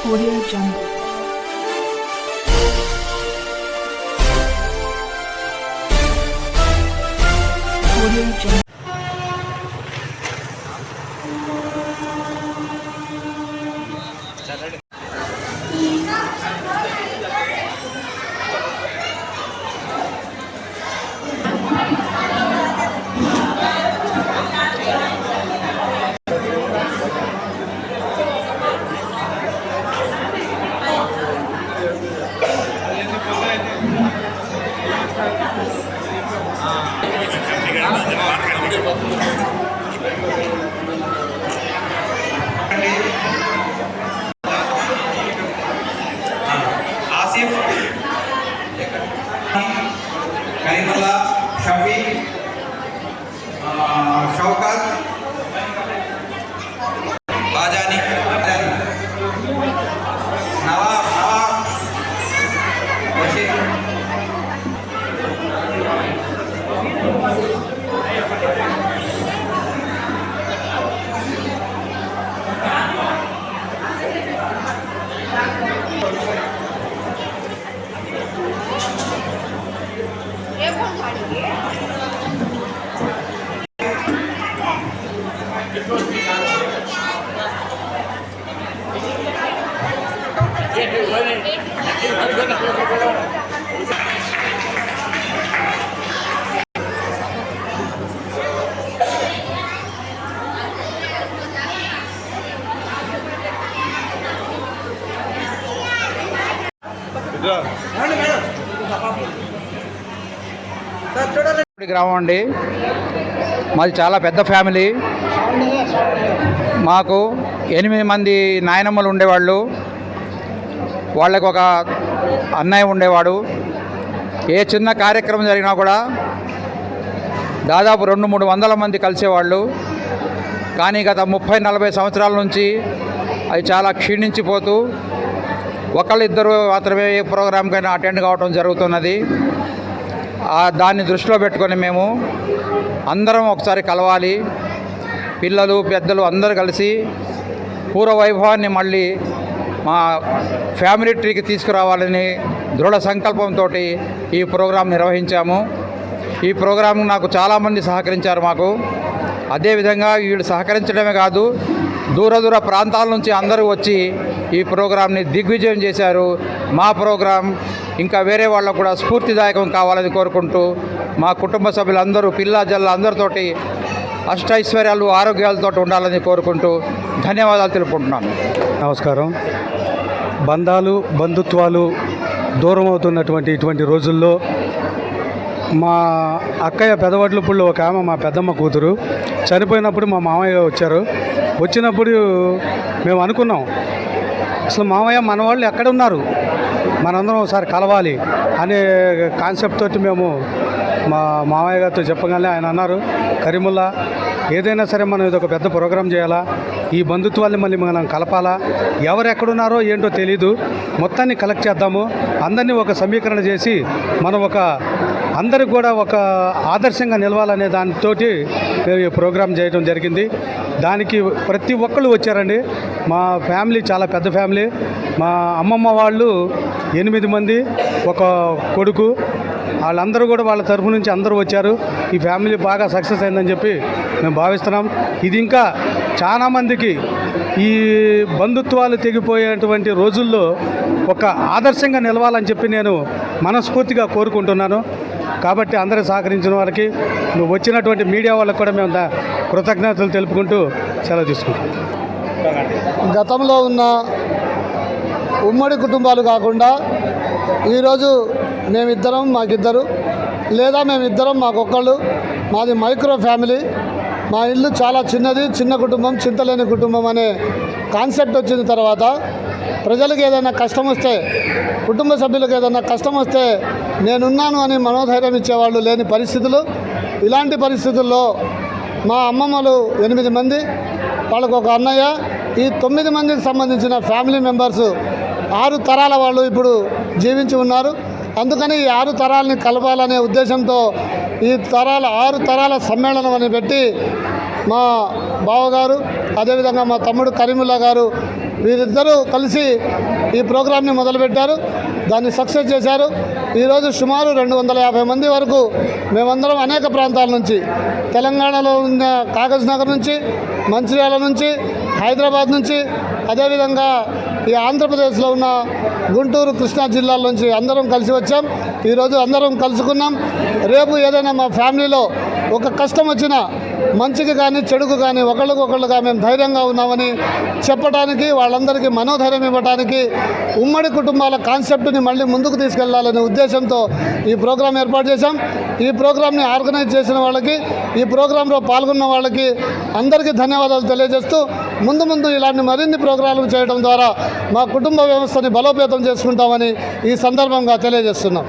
Audio Jungle. Audio Jungle. Asif Karimulla Shafi Shaukat बाजानी नवाब बशीर గ్రామం అండి. మాది చాలా పెద్ద ఫ్యామిలీ. మాకు 8 మంది నాయనమ్మలు ఉండేవాళ్ళు. వాళ్ళకు ఒక అన్నయ్య ఉండేవాడు. ఏ చిన్న కార్యక్రమం జరిగినా కూడా దాదాపు 200-300 మంది కలిసేవాళ్ళు. కానీ గత 30-40 సంవత్సరాల నుంచి అవి చాలా క్షీణించిపోతూ ఒకళ్ళిద్దరు మాత్రమే ఏ ప్రోగ్రాంకైనా అటెండ్ కావడం జరుగుతున్నది. దాన్ని దృష్టిలో పెట్టుకొని మేము అందరం ఒకసారి కలవాలి. పిల్లలు పెద్దలు అందరూ కలిసి పూర్వ వైభవాన్ని మళ్ళీ మా ఫ్యామిలీ ట్రీకి తీసుకురావాలని దృఢ సంకల్పంతో ఈ ప్రోగ్రాం నిర్వహించాము. ఈ ప్రోగ్రాం నాకు చాలామంది సహకరించారు మాకు. అదేవిధంగా వీళ్ళు సహకరించడమే కాదు, దూర ప్రాంతాల నుంచి అందరూ వచ్చి ఈ ప్రోగ్రాంని దిగ్విజయం చేశారు. మా ప్రోగ్రాం ఇంకా వేరే వాళ్ళకు కూడా స్ఫూర్తిదాయకం కావాలని కోరుకుంటూ మా కుటుంబ సభ్యులందరూ పిల్ల జల్ల అందరితోటి అష్టైశ్వర్యాలు ఆరోగ్యాలతో ఉండాలని కోరుకుంటూ ధన్యవాదాలు తెలుపుకుంటున్నాను. నమస్కారం. బంధుత్వాలు దూరం అవుతున్నటువంటి ఇటువంటి రోజుల్లో మా అక్కయ్య పెదవడ్లపూడిలో ఒక ఆమె మా పెద్దమ్మ కూతురు చనిపోయినప్పుడు మా మామయ్య వచ్చారు. వచ్చినప్పుడు మేము అనుకున్నాం, అసలు మామయ్య మన వాళ్ళు ఎక్కడ ఉన్నారు, మనందరం ఒకసారి కలవాలి అనే కాన్సెప్ట్ తోటి మేము మా మామయ్య గారితో చెప్పగానే ఆయన అన్నారు, కరీముల్లా ఏదైనా సరే మనం ఇది ఒక పెద్ద ప్రోగ్రాం చేయాలా, ఈ బంధుత్వాన్ని మళ్ళీ మనం కలపాలా, ఎవరు ఎక్కడున్నారో ఏంటో తెలీదు, మొత్తాన్ని కలెక్ట్ చేద్దాము, అందరినీ ఒక సమీకరణ చేసి మనం అందరికి కూడా ఒక ఆదర్శంగా నిలవాలనే దానితో మేము ఈ ప్రోగ్రాం చేయడం జరిగింది. దానికి ప్రతి ఒక్కళ్ళు వచ్చారండి. మా ఫ్యామిలీ చాలా పెద్ద ఫ్యామిలీ. మా అమ్మమ్మ వాళ్ళు 8 మంది, ఒక కొడుకు, వాళ్ళందరూ కూడా వాళ్ళ తరఫు నుంచి అందరూ వచ్చారు. ఈ ఫ్యామిలీ బాగా సక్సెస్ అయిందని చెప్పి మేము భావిస్తున్నాం. ఇది ఇంకా చాలామందికి ఈ బంధుత్వాలు తెగిపోయేటువంటి రోజుల్లో ఒక ఆదర్శంగా నిలవాలని చెప్పి నేను మనస్ఫూర్తిగా కోరుకుంటున్నాను. కాబట్టి అందరూ సహకరించిన వాళ్ళకి, నువ్వు వచ్చినటువంటి మీడియా వాళ్ళకి కూడా మేము కృతజ్ఞతలు తెలుపుకుంటూ సెలవు తీసుకుంటాం. గతంలో ఉన్న ఉమ్మడి కుటుంబాలు కాకుండా ఈరోజు మేమిద్దరం మాకిద్దరు, లేదా మేమిద్దరం మాకొక్కళ్ళు, మాది మైక్రో ఫ్యామిలీ. మా ఇల్లు చాలా చిన్నది, చిన్న కుటుంబం, చింతలేని కుటుంబం అనే కాన్సెప్ట్ వచ్చిన తర్వాత ప్రజలకు ఏదైనా కష్టం వస్తే, కుటుంబ సభ్యులకు ఏదైనా కష్టం వస్తే నేనున్నాను అని మనోధైర్యం ఇచ్చేవాళ్ళు లేని పరిస్థితులు. ఇలాంటి పరిస్థితుల్లో మా అమ్మమ్మలు 8 మంది, వాళ్ళకు ఒక అన్నయ్య, ఈ 9 మందికి సంబంధించిన ఫ్యామిలీ మెంబర్స్ 6 తరాల వాళ్ళు ఇప్పుడు జీవించి ఉన్నారు. అందుకని ఈ 6 తరాలని కలపాలనే ఉద్దేశంతో ఈ 6 తరాల సమ్మేళనం అని పెట్టి మా బావగారు, అదేవిధంగా మా తమ్ముడు కరీముల్లా గారు, వీరిద్దరూ కలిసి ఈ ప్రోగ్రాంని మొదలుపెట్టారు. దాన్ని సక్సెస్ చేశారు. ఈరోజు సుమారు 250 మంది వరకు మేమందరం అనేక ప్రాంతాల నుంచి, తెలంగాణలో ఉన్న కాగజ్ నగర్ నుంచి, మంచిర్యాల నుంచి, హైదరాబాద్ నుంచి, అదేవిధంగా ఈ ఆంధ్రప్రదేశ్లో ఉన్న గుంటూరు, కృష్ణా జిల్లాల నుంచి అందరం కలిసి వచ్చాం. ఈరోజు అందరం కలుసుకున్నాం. రేపు ఏదైనా మా ఫ్యామిలీలో ఒక కష్టం వచ్చినా, మంచికి కానీ చెడుకు కానీ ఒకళ్ళకొకళ్ళుగా మేము ధైర్యంగా ఉన్నామని చెప్పడానికి, వాళ్ళందరికీ మనోధైర్యం ఇవ్వడానికి, ఉమ్మడి కుటుంబాల కాన్సెప్ట్ని మళ్ళీ ముందుకు తీసుకెళ్లాలనే ఉద్దేశంతో ఈ ప్రోగ్రాం ఏర్పాటు చేశాం. ఈ ప్రోగ్రాంని ఆర్గనైజ్ చేసిన వాళ్ళకి, ఈ ప్రోగ్రాంలో పాల్గొన్న వాళ్ళకి అందరికీ ధన్యవాదాలు తెలియజేస్తూ, ముందు ముందు ఇలాంటి మరిన్ని ప్రోగ్రాంలు చేయడం ద్వారా మా కుటుంబ వ్యవస్థని బలోపేతం చేసుకుంటామని ఈ సందర్భంగా తెలియజేస్తున్నాం.